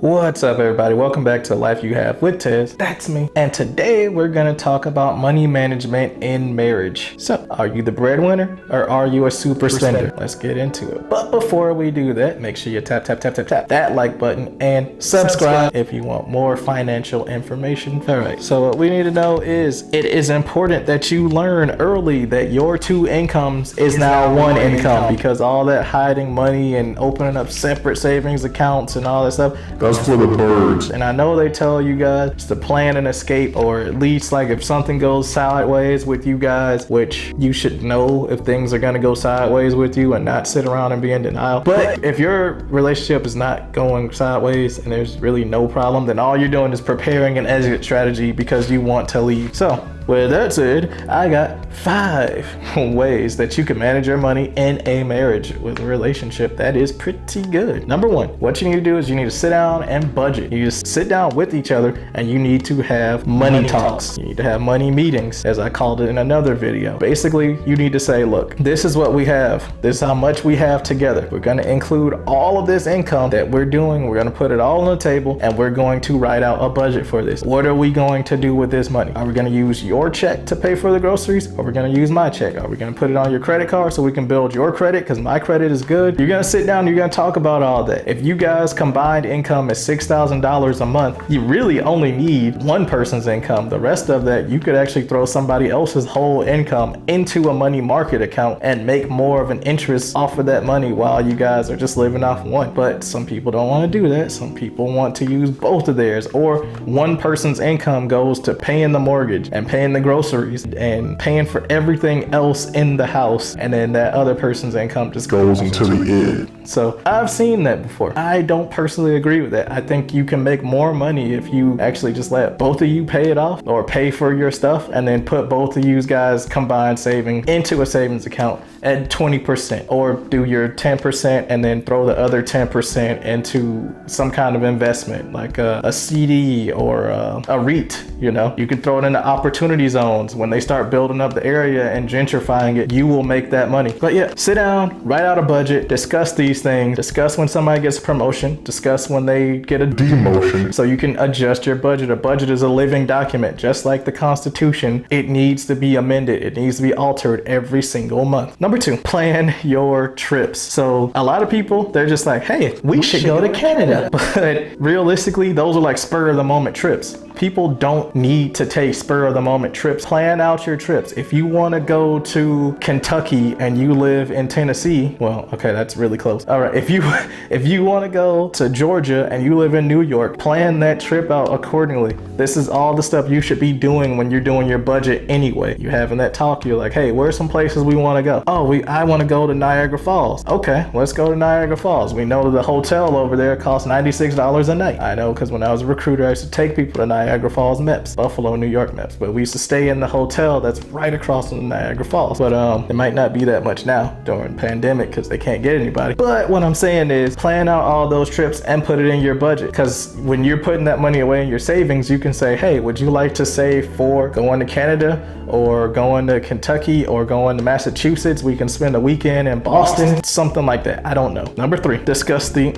What's up, everybody? Welcome back to Life You Have with Tez. That's me. And today we're going to talk about money management in marriage. So, are you the breadwinner or are you a super spender? Let's get into it. But before we do that, make sure you tap that like button and subscribe if you want more financial information. All right. So what we need to know is it is important that you learn early that your two incomes is now one income, because all that hiding money and opening up separate savings accounts and all that stuff, that's for the birds. and I know they tell you guys to plan an escape, or at least like if something goes sideways with you guys, which you should know if things are gonna go sideways with you and not sit around and be in denial. But if your relationship is not going sideways and there's really no problem, then all you're doing is preparing an exit strategy because you want to leave. So with that said, I got 5 ways that you can manage your money in a marriage with a relationship that is pretty good. Number 1, what you need to do is you need to sit down and budget. You just sit down with each other and you need to have money talks. You need to have money meetings, as I called it in another video. Basically, you need to say, look, this is what we have. This is how much we have together. We're gonna include all of this income that we're doing. We're gonna put it all on the table and we're going to write out a budget for this. What are we going to do with this money? Are we gonna use your check to pay for the groceries, or we're going to use my check? Are we going to put it on your credit card so we can build your credit because my credit is good? You're going to sit down, you're going to talk about all that. If you guys combined income is $6,000 a month, you really only need one person's income. The rest of that, you could actually throw somebody else's whole income into a money market account and make more of an interest off of that money while you guys are just living off one. But some people don't want to do that. Some people want to use both of theirs, or one person's income goes to paying the mortgage and paying the groceries and paying for everything else in the house, and then that other person's income just Goes into the end. So I've seen that before. I don't personally agree with that. I think you can make more money if you actually just let both of you pay it off, or pay for your stuff and then put both of you guys combined saving into a savings account at 20%, or do your 10% and then throw the other 10% into some kind of investment like a CD or a REIT. You know, you can throw it into opportunity zones. When they start building up the area and gentrifying it, you will make that money. But yeah, sit down, write out a budget, discuss these things, discuss when somebody gets a promotion, discuss when they get a Demotion. so you can adjust your budget. A budget is a living document, just like the Constitution. It needs to be amended. It needs to be altered every single month. Number 2, plan your trips. So a lot of people, they're just like, hey, we should go to Canada. But realistically, those are like spur of the moment trips. People don't need to take spur of the moment trips. Plan out your trips. If you want to go to Kentucky and you live in Tennessee, well, okay, that's really close. All right, if you want to go to Georgia and you live in New York, plan that trip out accordingly. This is all the stuff you should be doing when you're doing your budget anyway. You're having that talk, you're like, hey, where's some places we want to go? Oh, I want to go to Niagara Falls. Okay, let's go to Niagara Falls. We know that the hotel over there costs $96 a night. I know, because when I was a recruiter, I used to take people to Niagara Falls MEPS, Buffalo, New York MEPS, but we used to stay in the hotel that's right across from Niagara Falls. But it might not be that much now during the pandemic because they can't get anybody. But what I'm saying is plan out all those trips and put it in your budget, because when you're putting that money away in your savings, you can say, hey, would you like to save for going to Canada or going to Kentucky or going to Massachusetts? We can spend a weekend in Boston, something like that. I don't know. Number 3, discuss the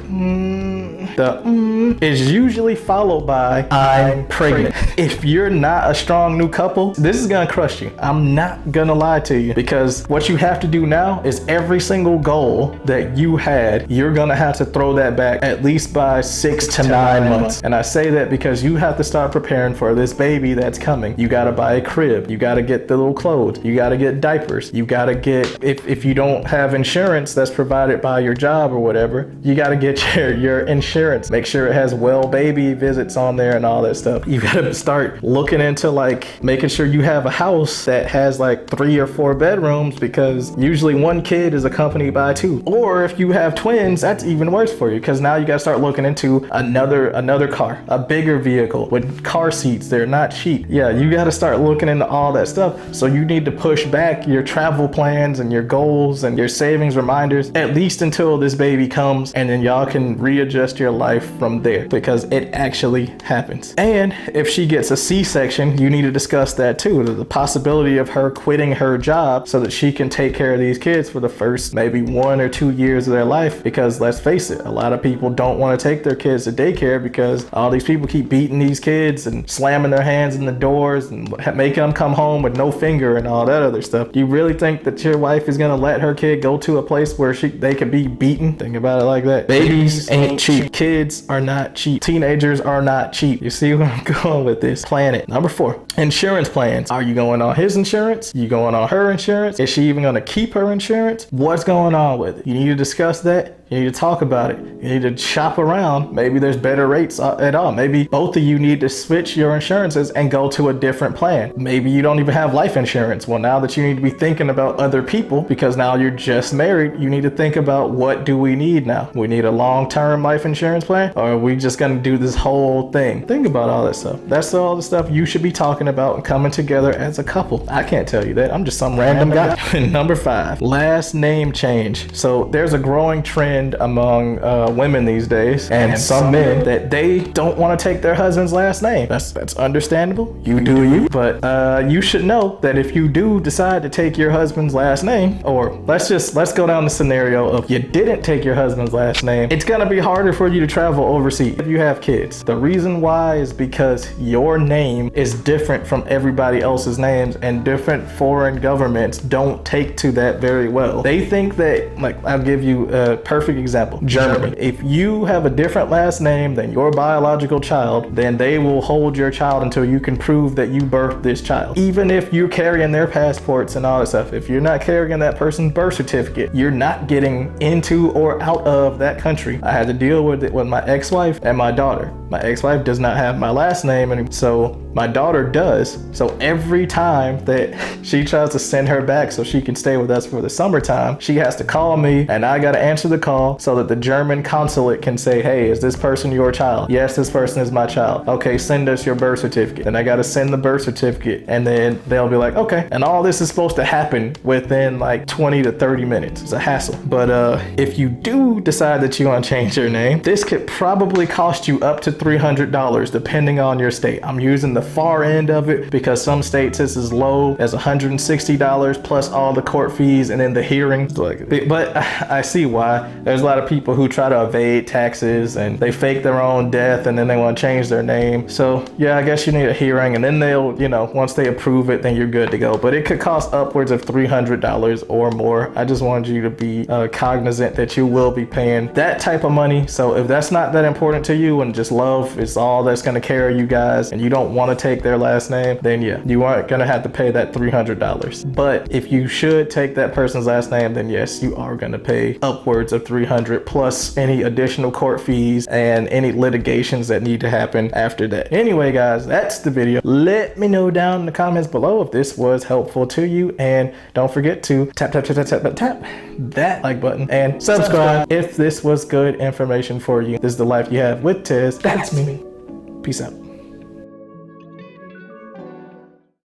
is usually followed by I'm pregnant. If you're not a strong new couple, this is gonna crush you. I'm not gonna lie to you, because what you have to do now is every single goal that you had, you're gonna have to throw that back at least by 6 to 9 months. And I say that because you have to start preparing for this baby that's coming. You gotta buy a crib, you gotta get the little clothes, you gotta get diapers, you gotta get, if you don't have insurance that's provided by your job or whatever, you gotta get your insurance. Make sure it has well baby visits on there and all that stuff. You gotta start looking into like making sure you have a house that has like 3 or 4 bedrooms, because usually one kid is accompanied by 2. Or if you have twins, that's even worse for you, because now you gotta start looking into another car, a bigger vehicle with car seats. They're not cheap. Yeah, you gotta start looking into all that stuff. So you need to push back your travel plans and your goals and your savings reminders at least until this baby comes, and then y'all can readjust your life from there, because it actually happens. And if she gets a C-section, you need to discuss that too. The possibility of her quitting her job so that she can take care of these kids for the first maybe 1 or 2 years of their life. Because let's face it, a lot of people don't want to take their kids to daycare because all these people keep beating these kids and slamming their hands in the doors and making them come home with no finger and all that other stuff. You really think that your wife is gonna let her kid go to a place where they could be beaten? Think about it like that. Babies ain't cheap. Kids are not cheap. Teenagers are not cheap. You see where I'm going with this? Plan it. Number 4, insurance plans. Are you going on his insurance? You going on her insurance? Is she even gonna keep her insurance? What's going on with it? You need to discuss that. You need to talk about it. You need to shop around. Maybe there's better rates at all. Maybe both of you need to switch your insurances and go to a different plan. Maybe you don't even have life insurance. Well, now that you need to be thinking about other people because now you're just married, you need to think about what do we need now? We need a long-term life insurance plan, or are we just gonna do this whole thing? Think about all that stuff. That's all the stuff you should be talking about and coming together as a couple. I can't tell you that. I'm just some random guy. Number 5, last name change. So there's a growing trend among women these days and some men that they don't want to take their husband's last name. That's understandable. You do you. But you should know that if you do decide to take your husband's last name, or let's go down the scenario of you didn't take your husband's last name, it's gonna be harder for you to travel overseas if you have kids. The reason why is because your name is different from everybody else's names, and different foreign governments don't take to that very well. They think that, like, I'll give you a perfect example. Germany. If you have a different last name than your biological child, then they will hold your child until you can prove that you birthed this child. Even if you're carrying their passports and all that stuff, if you're not carrying that person's birth certificate, you're not getting into or out of that country. I had to deal with it with my ex-wife and my daughter. My ex-wife does not have my last name, and so my daughter does. So every time that she tries to send her back so she can stay with us for the summertime, she has to call me, and I got to answer the call so that the German consulate can say, hey, is this person your child? Yes, this person is my child. Okay, send us your birth certificate. And I got to send the birth certificate, and then they'll be like, okay. And all this is supposed to happen within like 20 to 30 minutes. It's a hassle. But if you do decide that you want to change your name, this could probably cost you up to $300 depending on your state. I'm using the far end of it because some states it's as low as $160 plus all the court fees and then the hearings. But I see why. There's a lot of people who try to evade taxes and they fake their own death and then they want to change their name. So yeah, I guess you need a hearing, and then they'll, once they approve it, then you're good to go. But it could cost upwards of $300 or more. I just wanted you to be cognizant that you will be paying that type of money. So if that's not that important to you and just love is all that's going to carry you guys, and you don't want to take their last name, then yeah, you aren't going to have to pay that $300. But if you should take that person's last name, then yes, you are going to pay upwards of $300 plus any additional court fees and any litigations that need to happen after that. Anyway, guys, that's the video. Let me know down in the comments below if this was helpful to you, and don't forget to tap that like button and subscribe if this was good information for you. This is the life you have with Tiz. That's me. Peace out.